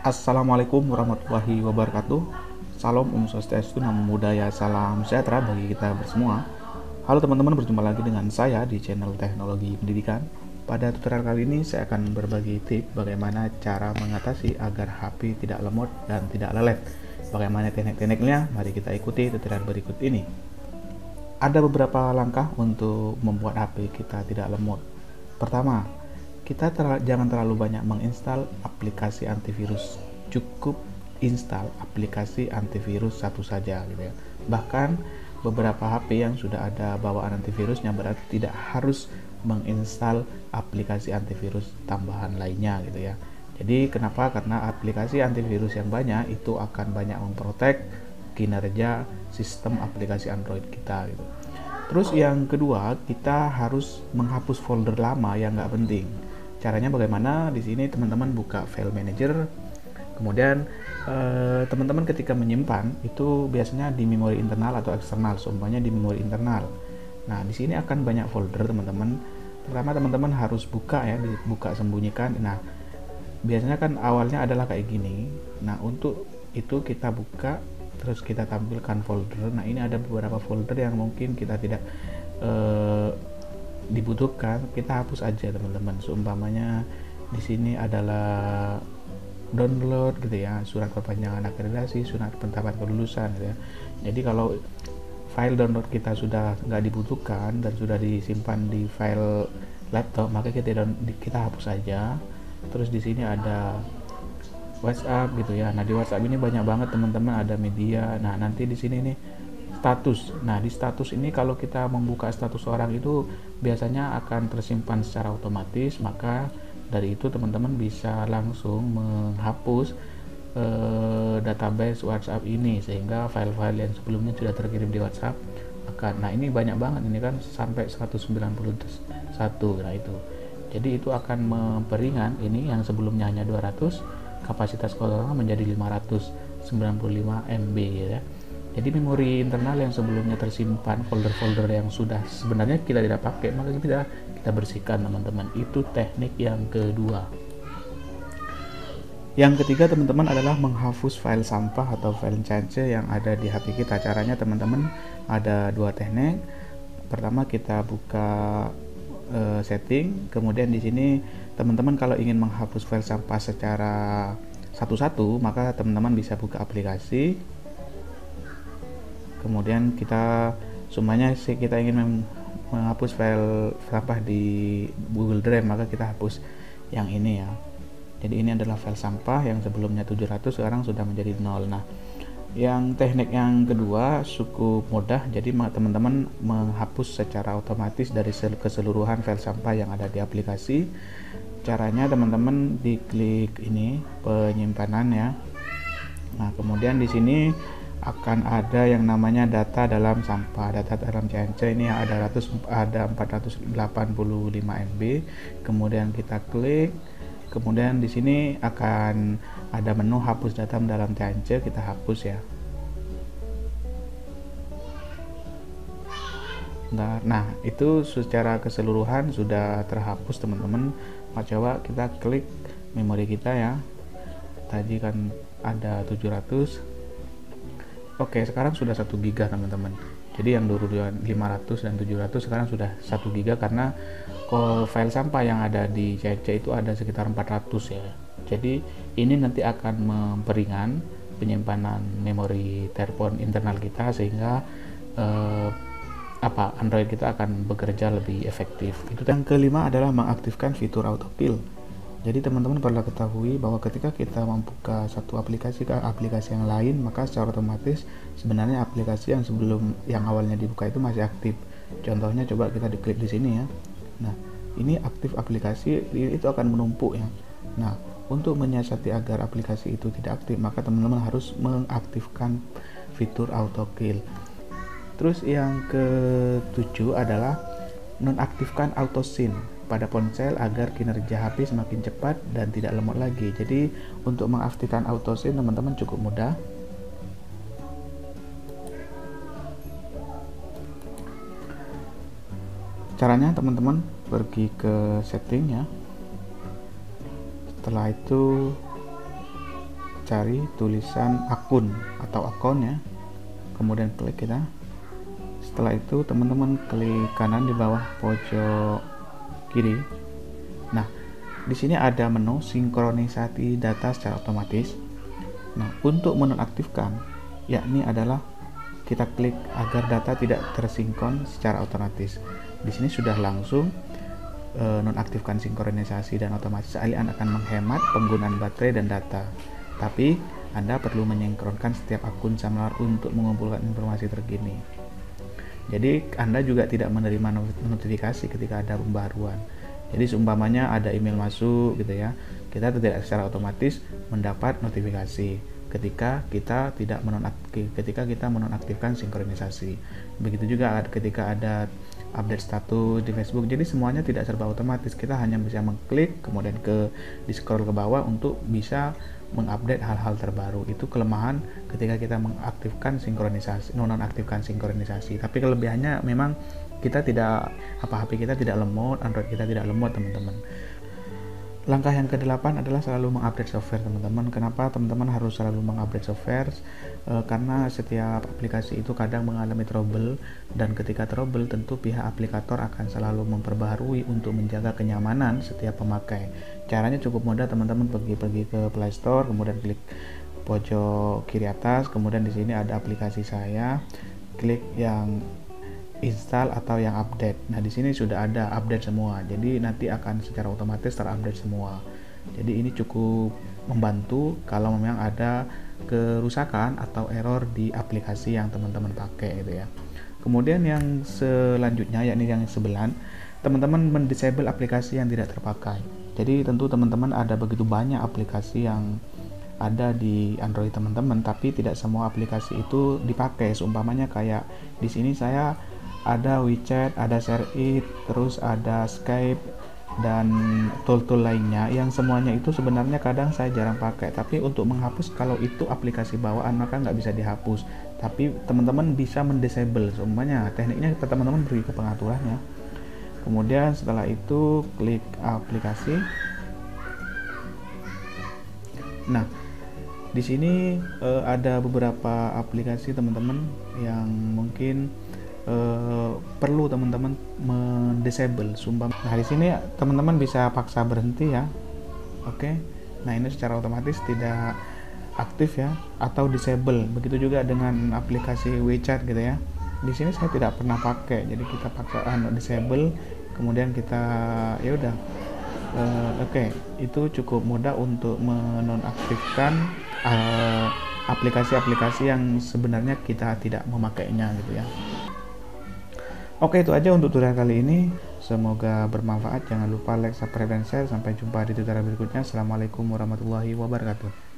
Assalamualaikum warahmatullahi wabarakatuh. Salam Om Swastiastu, Namo Buddhaya, salam sejahtera bagi kita bersemua. Halo teman-teman, berjumpa lagi dengan saya di channel Teknologi Pendidikan. Pada tutorial kali ini saya akan berbagi tips bagaimana cara mengatasi agar HP tidak lemot dan tidak lelet. Bagaimana teknik-tekniknya? Mari kita ikuti tutorial berikut ini. Ada beberapa langkah untuk membuat HP kita tidak lemot. Pertama, jangan terlalu banyak menginstal aplikasi antivirus. Cukup install aplikasi antivirus satu saja gitu ya. Bahkan beberapa HP yang sudah ada bawaan antivirusnya berarti tidak harus menginstal aplikasi antivirus tambahan lainnya gitu ya. Jadi kenapa? Karena aplikasi antivirus yang banyak itu akan banyak memprotek kinerja sistem aplikasi Android kita gitu. Terus yang kedua, kita harus menghapus folder lama yang nggak penting. Caranya bagaimana? Di sini teman-teman buka file manager, kemudian teman-teman ketika menyimpan itu biasanya di memori internal atau eksternal, seumpamanya di memori internal. Nah, di sini akan banyak folder teman-teman. Pertama teman-teman harus buka ya, buka sembunyikan. Nah, biasanya kan awalnya adalah kayak gini. Nah, untuk itu kita buka, terus kita tampilkan folder. Nah, ini ada beberapa folder yang mungkin kita tidak dibutuhkan, kita hapus aja teman-teman. Seumpamanya di sini adalah download gitu ya, surat perpanjangan akreditasi, surat penetapan kelulusan gitu ya. Jadi kalau file download kita sudah nggak dibutuhkan dan sudah disimpan di file laptop, maka kita hapus aja. Terus di sini ada WhatsApp gitu ya. Nah, di WhatsApp ini banyak banget teman-teman, ada media. Nah, nanti di sini nih status. Nah, di status ini kalau kita membuka status orang itu biasanya akan tersimpan secara otomatis, maka dari itu teman-teman bisa langsung menghapus database WhatsApp ini sehingga file-file yang sebelumnya sudah terkirim di WhatsApp akan. Nah, ini banyak banget, ini kan sampai 191. Nah, itu. Jadi itu akan memperingan ini yang sebelumnya hanya 200, kapasitas kuotanya menjadi 595 MB ya. Jadi memori internal yang sebelumnya tersimpan folder-folder yang sudah sebenarnya kita tidak pakai, maka kita bersihkan teman-teman. Itu teknik yang kedua. Yang ketiga teman-teman adalah menghapus file sampah atau file cache yang ada di HP kita. Caranya teman-teman ada dua teknik. Pertama kita buka setting, kemudian di sini teman-teman kalau ingin menghapus file sampah secara satu-satu, maka teman-teman bisa buka aplikasi. Kemudian semuanya kita ingin menghapus file sampah di Google Drive, maka kita hapus yang ini ya. Jadi ini adalah file sampah yang sebelumnya 700 sekarang sudah menjadi 0. Nah, yang teknik yang kedua cukup mudah. Jadi teman-teman menghapus secara otomatis dari keseluruhan file sampah yang ada di aplikasi. Caranya teman-teman diklik ini penyimpanan ya. Nah, kemudian di sini akan ada yang namanya data dalam sampah. Data dalam CNC ini ada 485 MB. Kemudian kita klik, kemudian di sini akan ada menu hapus data dalam CNC, kita hapus ya. Nah, itu secara keseluruhan sudah terhapus teman-teman. Coba kita klik memori kita ya. Tadi kan ada 700. Oke, sekarang sudah 1 GB teman-teman. Jadi yang dulu 500 dan 700 sekarang sudah 1 GB karena file sampah yang ada di CC itu ada sekitar 400 ya. Jadi ini nanti akan memperingan penyimpanan memori telepon internal kita sehingga Android kita akan bekerja lebih efektif. Itu yang kelima adalah mengaktifkan fitur autofill. Jadi teman-teman perlu ketahui bahwa ketika kita membuka satu aplikasi ke aplikasi yang lain, maka secara otomatis sebenarnya aplikasi yang awalnya dibuka itu masih aktif. Contohnya coba kita diklik di sini ya. Nah, ini aktif aplikasi itu akan menumpuk ya. Nah, untuk menyiasati agar aplikasi itu tidak aktif, maka teman-teman harus mengaktifkan fitur autokill. Terus yang ketujuh adalah nonaktifkan autosyn pada ponsel agar kinerja HP semakin cepat dan tidak lemot lagi. Jadi untuk mengaktifkan autosyn teman-teman cukup mudah. Caranya teman-teman pergi ke setting ya. Setelah itu cari tulisan akun atau akunnya, kemudian klik kita. Setelah itu teman-teman klik kanan di bawah pojok kiri. Nah, di sini ada menu sinkronisasi data secara otomatis. Nah, untuk menonaktifkan, yakni adalah kita klik agar data tidak tersinkron secara otomatis. Di sini sudah langsung nonaktifkan sinkronisasi dan otomatis. Kalian akan menghemat penggunaan baterai dan data. Tapi Anda perlu menyinkronkan setiap akun Samlar untuk mengumpulkan informasi terkini. Jadi Anda juga tidak menerima notifikasi ketika ada pembaruan. Jadi seumpamanya ada email masuk gitu ya, kita tidak secara otomatis mendapat notifikasi ketika kita menonaktifkan sinkronisasi. Begitu juga ketika ada update status di Facebook. Jadi semuanya tidak serba otomatis. Kita hanya bisa mengklik kemudian di scroll ke bawah untuk bisa mengupdate hal-hal terbaru. Itu kelemahan ketika kita mengaktifkan sinkronisasi, nonaktifkan sinkronisasi. Tapi kelebihannya memang HP kita tidak lemot, Android kita tidak lemot, teman-teman. Langkah yang ke-8 adalah selalu mengupdate software, teman-teman. Kenapa teman-teman harus selalu mengupdate software? Karena setiap aplikasi itu kadang mengalami trouble, dan ketika trouble tentu pihak aplikator akan selalu memperbaharui untuk menjaga kenyamanan setiap pemakai. Caranya cukup mudah, teman-teman. Pergi ke Play Store, kemudian klik pojok kiri atas, kemudian di sini ada aplikasi saya, klik yang install atau yang update. Nah, di sini sudah ada update semua. Jadi nanti akan secara otomatis terupdate semua. Jadi ini cukup membantu kalau memang ada kerusakan atau error di aplikasi yang teman-teman pakai gitu ya. Kemudian yang selanjutnya yakni yang 9, teman-teman mendisable aplikasi yang tidak terpakai. Jadi tentu teman-teman ada begitu banyak aplikasi yang ada di Android teman-teman, tapi tidak semua aplikasi itu dipakai. Seumpamanya kayak di sini saya ada WeChat, ada ShareIt, terus ada Skype dan tool-tool lainnya yang semuanya itu sebenarnya kadang saya jarang pakai. Tapi untuk menghapus, kalau itu aplikasi bawaan maka nggak bisa dihapus, tapi teman-teman bisa mendisable. Semuanya tekniknya teman-teman pergi ke pengaturannya, kemudian setelah itu klik aplikasi. Nah, di sini ada beberapa aplikasi teman-teman yang mungkin perlu teman-teman mendisable. Nah, di sini teman-teman bisa paksa berhenti ya. Oke. Nah, ini secara otomatis tidak aktif ya, atau disable. Begitu juga dengan aplikasi WeChat gitu ya. Di sini saya tidak pernah pakai, jadi kita paksa disable, kemudian kita ya udah. Oke, itu cukup mudah untuk menonaktifkan aplikasi-aplikasi yang sebenarnya kita tidak memakainya gitu ya. Oke, itu aja untuk tutorial kali ini. Semoga bermanfaat. Jangan lupa like, subscribe, dan share. Sampai jumpa di tutorial berikutnya. Assalamualaikum warahmatullahi wabarakatuh.